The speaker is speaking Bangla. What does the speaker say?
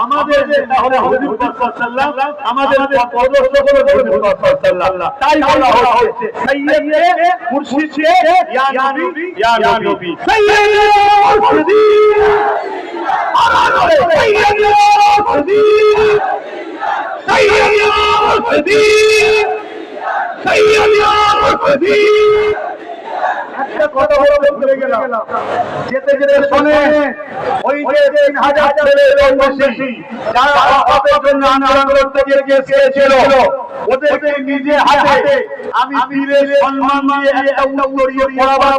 আমাদের আমাদের তাই বলা হচ্ছে সাইয়্যিদে মুর্শিদে ইয়া নবী ইয়া নবী সাইয়্যিদে মুর্শিদি সাইয়্যিদে মুর্শিদি সাইয়্যিদে মুর্শিদি সাইয়্যিদে মুর্শিদি। একটা কথা বলতে ভুলে গেলাম, যেতে যেতে শুনে ওই যে 3000 ছেলে বেশি যারা হকের জন্য আন্দোলন করতে গিয়েছিল ওদেরকে নিজে হাতে আমি পীরের সম্মান দিয়ে একটা উড়িয়ে পড়াবার